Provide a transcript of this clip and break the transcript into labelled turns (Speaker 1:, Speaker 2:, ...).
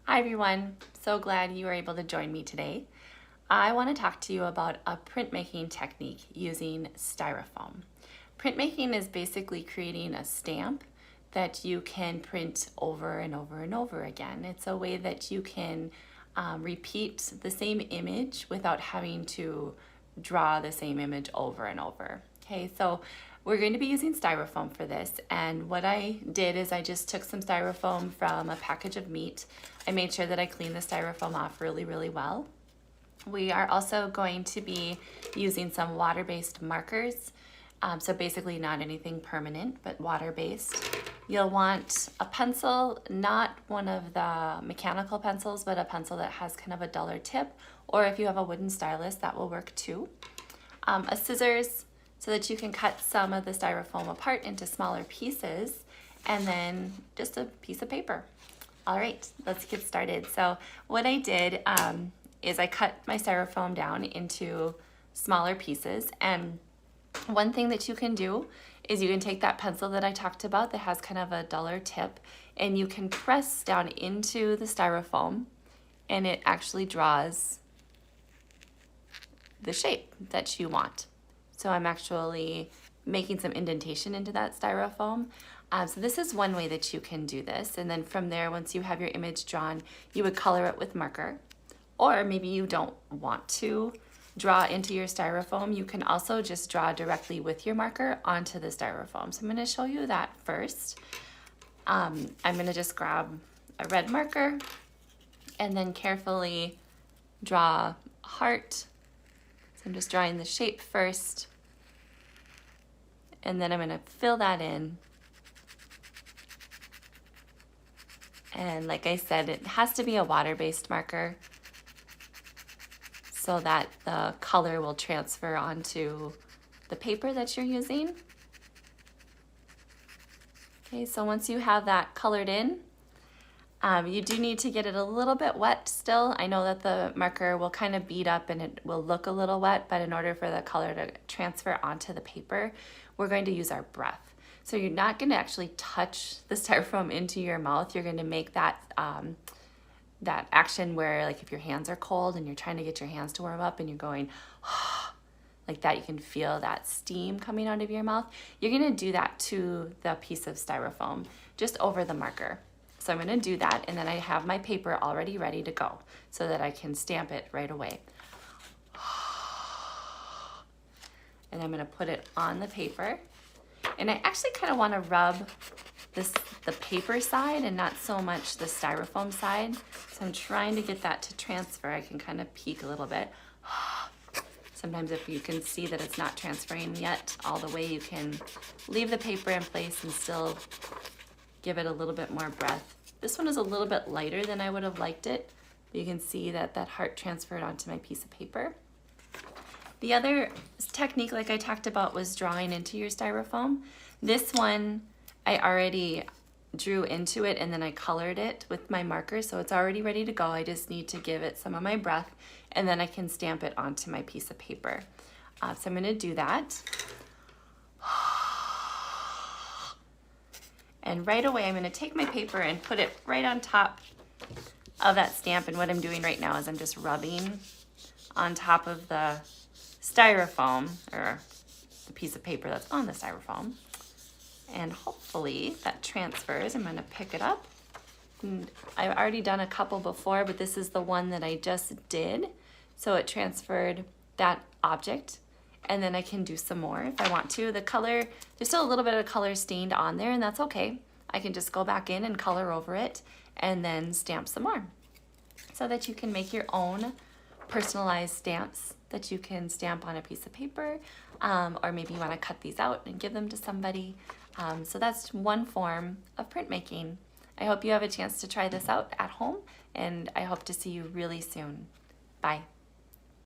Speaker 1: Hi everyone, so glad you were able to join me today. I want to talk to you about a printmaking technique using Styrofoam. Printmaking is basically creating a stamp that you can print over and over and over again. It's a way that you can repeat the same image without having to draw the same image over and over. Okay, so we're going to be using Styrofoam for this, and what I did is I just took some Styrofoam from a package of meat. I made sure that I cleaned the Styrofoam off really well. We are also going to be using some water-based markers, so basically not anything permanent, but water-based. You'll want a pencil, not one of the mechanical pencils, but a pencil that has kind of a duller tip, or if you have a wooden stylus, that will work too. A scissors, so that you can cut some of the Styrofoam apart into smaller pieces, and then just a piece of paper. All right, let's get started. So what I did is I cut my Styrofoam down into smaller pieces, and one thing that you can do is you can take that pencil that I talked about that has kind of a duller tip, and you can press down into the Styrofoam, and it actually draws the shape that you want. So I'm actually making some indentation into that Styrofoam. So this is one way that you can do this. And then from there, once you have your image drawn, you would color it with marker. Or maybe you don't want to draw into your Styrofoam. You can also just draw directly with your marker onto the Styrofoam. So I'm going to show you that first. I'm going to just grab a red marker and then carefully draw a heart. So I'm just drawing the shape first, and then I'm going to fill that in. And like I said, it has to be a water-based marker so that the color will transfer onto the paper that you're using. Okay, so once you have that colored in, you do need to get it a little bit wet still. I know that the marker will kind of bead up and it will look a little wet, but in order for the color to transfer onto the paper, we're going to use our breath. So you're not going to actually touch the Styrofoam into your mouth. You're going to make that that action where, like, if your hands are cold and you're trying to get your hands to warm up and you're going like that, you can feel that steam coming out of your mouth. You're going to do that to the piece of Styrofoam just over the marker. So I'm going to do that, and then I have my paper already ready to go so that I can stamp it right away. And I'm going to put it on the paper. And I actually kind of want to rub the paper side and not so much the Styrofoam side. So I'm trying to get that to transfer. I can kind of peek a little bit. Sometimes if you can see that it's not transferring yet all the way, you can leave the paper in place and still give it a little bit more breath. This one is a little bit lighter than I would have liked it. You can see that that heart transferred onto my piece of paper. The other technique, like I talked about, was drawing into your Styrofoam. This one, I already drew into it and then I colored it with my marker, so it's already ready to go. I just need to give it some of my breath, and then I can stamp it onto my piece of paper. So I'm going to do that. And right away, I'm going to take my paper and put it right on top of that stamp. And what I'm doing right now is I'm just rubbing on top of the Styrofoam, or the piece of paper that's on the Styrofoam. And hopefully that transfers. I'm going to pick it up. And I've already done a couple before, but this is the one that I just did. So it transferred that object. And then I can do some more if I want to. The color, there's still a little bit of color stained on there, and that's okay. I can just go back in and color over it and then stamp some more, so that you can make your own personalized stamps that you can stamp on a piece of paper, or maybe you want to cut these out and give them to somebody. So that's one form of printmaking. I hope you have a chance to try this out at home, and I hope to see you really soon. Bye.